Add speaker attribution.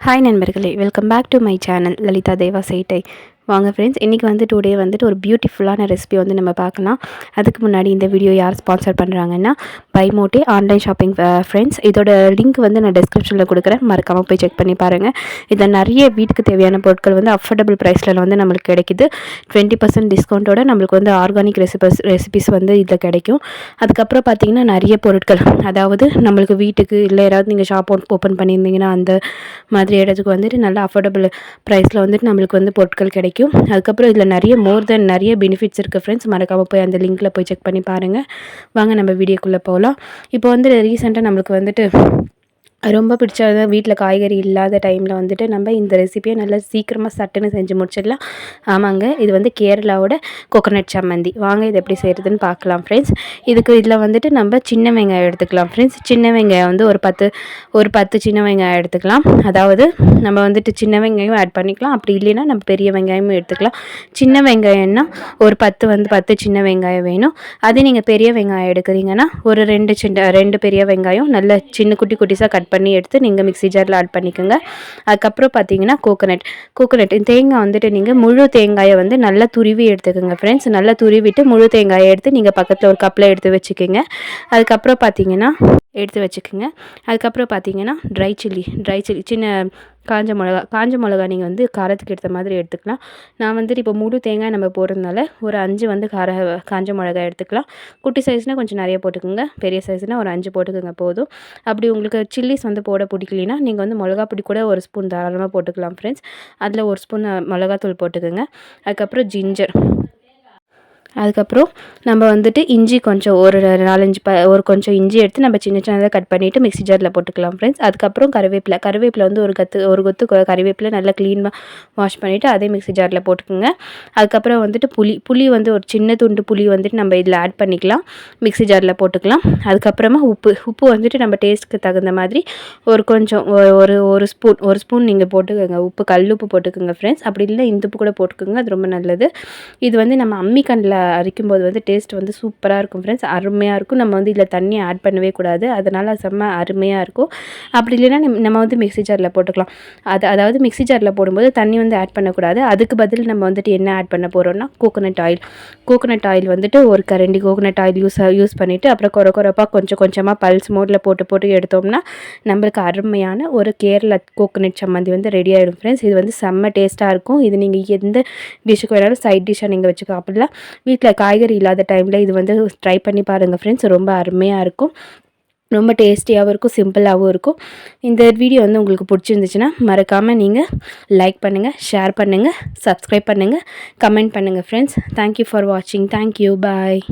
Speaker 1: Hi நண்பர்களே, welcome back to my channel Lalitha Deva Settai. வாங்க friends, இன்றைக்கி டுடே ஒரு பியூட்டிஃபுல்லான ரெசிபி நம்ம பார்க்கலாம். அதுக்கு முன்னாடி இந்த வீடியோ யார் ஸ்பான்சர் பண்ணுறாங்கன்னா பை மோட்டே ஆன்லைன் ஷாப்பிங் ஃப்ரெண்ட்ஸ். இதோட லிங்க் நான் டிஸ்கிரிப்ஷனில் கொடுக்குறேன், மறக்காமல் போய் செக் பண்ணி பாருங்கள். இதில் நிறைய வீட்டுக்கு தேவையான பொருட்கள் அஃபோர்டபுள் ப்ரைஸில் நம்மளுக்கு கிடைக்குது. 20% டிஸ்கவுண்ட்டோட நம்மளுக்கு ஆர்கானிக் ரெசிபிஸ் இதில் கிடைக்கும். அதுக்கப்புறம் பார்த்திங்கன்னா நிறைய பொருட்கள், அதாவது நம்மளுக்கு வீட்டுக்கு இல்லை யாராவது நீங்கள் ஷாப் ஓப்பன் பண்ணியிருந்தீங்கன்னா அந்த மாதிரி இடத்துக்கு நல்ல அஃபோர்டபுள் ப்ரைஸில் நம்மளுக்கு பொருட்கள் கிடைக்கும். அதுக்கப்புறம் இதில் நிறைய பெனிஃபிட்ஸ் இருக்குது ஃப்ரெண்ட்ஸ். மறக்காமல் போய் அந்த லிங்க்கில் போய் செக் பண்ணி பாருங்கள். வாங்க நம்ம வீடியோக்குள்ளே போகலாம். இப்போ ரீசெண்டாக நம்மளுக்கு ரொம்ப பிடிச்சது வீட்டில் காய்கறி இல்லாத டைமில் நம்ம இந்த ரெசிபியை நல்லா சீக்கிரமாக சட்டுன்னு செஞ்சு முடிச்சிடலாம். ஆமாங்க, இது கேரளாவோட கோகோனட் சம்மந்தி. வாங்க இது எப்படி செய்கிறதுன்னு பார்க்கலாம் ஃப்ரெண்ட்ஸ். இதில் நம்ம சின்ன வெங்காயம் எடுத்துக்கலாம் ஃப்ரெண்ட்ஸ். சின்ன வெங்காயம் ஒரு 10 சின்ன வெங்காயம் எடுத்துக்கலாம். அதாவது நம்ம சின்ன வெங்காயம் ஆட் பண்ணிக்கலாம். அப்படி இல்லைன்னா நம்ம பெரிய வெங்காயமும் எடுத்துக்கலாம். சின்ன வெங்காயம்னா ஒரு 10 சின்ன வெங்காயம் வேணும். அதே நீங்கள் பெரிய வெங்காயம் எடுக்கிறீங்கன்னா ஒரு 2 பெரிய வெங்காயம் நல்ல சின்ன குட்டிஸாக கட் பண்ணி எடுத்து நீங்கள் மிக்ஸி ஜாரில் ஆட் பண்ணிக்கோங்க. அதுக்கப்புறம் பார்த்தீங்கன்னா கோகோனட் தேங்காய் நீங்கள் முழு தேங்காயை நல்லா துருவி எடுத்துக்கோங்க ஃப்ரெண்ட்ஸ். நல்லா துருவிட்டு முழு தேங்காயை எடுத்து நீங்கள் பக்கத்தில் ஒரு கப்பில் எடுத்து வச்சுக்கோங்க. அதுக்கப்புறம் பார்த்தீங்கன்னா ட்ரை சில்லி சின்ன காஞ்ச மிளகா நீங்கள் காரத்துக்கு ஏற்ற மாதிரி எடுத்துக்கலாம். நான் இப்போ முழு தேங்காய் நம்ம போடுறதுனால ஒரு 5 காஞ்ச மிளகா எடுத்துக்கலாம். குட்டி சைஸ்னால் கொஞ்சம் நிறைய போட்டுக்கோங்க, பெரிய சைஸ்னால் ஒரு 5 போட்டுக்கோங்க போதும். அப்படி உங்களுக்கு சில்லிஸ் போட பிடிக்கலைன்னா நீங்கள் மிளகா பொடி கூட ஒரு ஸ்பூன் தாராளமாக போட்டுக்கலாம் ஃப்ரெண்ட்ஸ். அதில் ஒரு ஸ்பூன் மிளகாத்தூள் போட்டுக்கோங்க. அதுக்கப்புறம் ஜிஞ்சர், அதுக்கப்புறம் நம்ம இஞ்சி கொஞ்சம் ஒரு 4-5 ஒரு கொஞ்சம் இஞ்சி எடுத்து நம்ம சின்ன சின்னதாக கட் பண்ணிவிட்டு மிக்ஸி ஜாரில் போட்டுக்கலாம் ஃப்ரெண்ட்ஸ். அதுக்கப்புறம் கருவேப்பிலை ஒரு கொத்து கருவேப்பிலை நல்லா க்ளீனாக வாஷ் பண்ணிவிட்டு அதே மிக்ஸி ஜாரில் போட்டுக்கோங்க. அதுக்கப்புறம் புளி ஒரு சின்ன துண்டு புளி நம்ம இதில் ஆட் பண்ணிக்கலாம், மிக்ஸி ஜாரில் போட்டுக்கலாம். அதுக்கப்புறமா உப்பு நம்ம டேஸ்ட்டுக்கு தகுந்த மாதிரி ஒரு ஸ்பூன் நீங்கள் போட்டுக்கோங்க. கல் உப்பு போட்டுக்கோங்க ஃப்ரெண்ட்ஸ். அப்படி இல்லை இந்த உப்பு கூட போட்டுக்கோங்க, அது ரொம்ப நல்லது. இது நம்ம அம்மிக்கல்லில் அரைக்கும்போது டேஸ்ட் சூப்பராக இருக்கும் ஃப்ரெண்ட்ஸ், அருமையாக இருக்கும். நம்ம இதில் தண்ணி ஆட் பண்ணவே கூடாது, அதனால் செம்ம அருமையாக இருக்கும். அப்படி இல்லைன்னா நம்ம மிக்ஸி ஜாரில் போட்டுக்கலாம். அதாவது மிக்ஸி ஜாரில் போடும்போது தண்ணி ஆட் பண்ணக்கூடாது. அதுக்கு பதில் நம்ம என்ன ஆட் பண்ண போகிறோம்னா கோகோனட் ஆயில் ஒரு கரண்டி கோகோனட் ஆயில் யூஸ் பண்ணிவிட்டு அப்புறம் குறைப்பாக கொஞ்சமாக பல்ஸ் மோடில் போட்டு எடுத்தோம்னா நம்மளுக்கு அருமையான ஒரு கேரளா கோகோனட் சம்மந்தி ரெடி ஆகிடும் ஃப்ரெண்ட்ஸ். இது செம்ம டேஸ்ட்டாக இருக்கும். இது நீங்கள் எந்த டிஷ்ஷுக்கு வேணாலும் சைட் டிஷ்ஷாக நீங்கள் வச்சுக்கலாம். அப்படிலாம் வீட்டில் காய்கறி இல்லாத டைமில் இது ட்ரை பண்ணி பாருங்கள் ஃப்ரெண்ட்ஸ், ரொம்ப அருமையாக இருக்கும். ரொம்ப டேஸ்டியாகவும் இருக்கும், சிம்பிளாகவும் இருக்கும். இந்த வீடியோ உங்களுக்கு பிடிச்சிருந்துச்சுன்னா மறக்காமல் நீங்கள் லைக் பண்ணுங்கள், ஷேர் பண்ணுங்கள், சப்ஸ்கிரைப் பண்ணுங்கள், கமெண்ட் பண்ணுங்கள் ஃப்ரெண்ட்ஸ். தேங்க்யூ ஃபார் வாட்சிங். தேங்க்யூ, பாய்.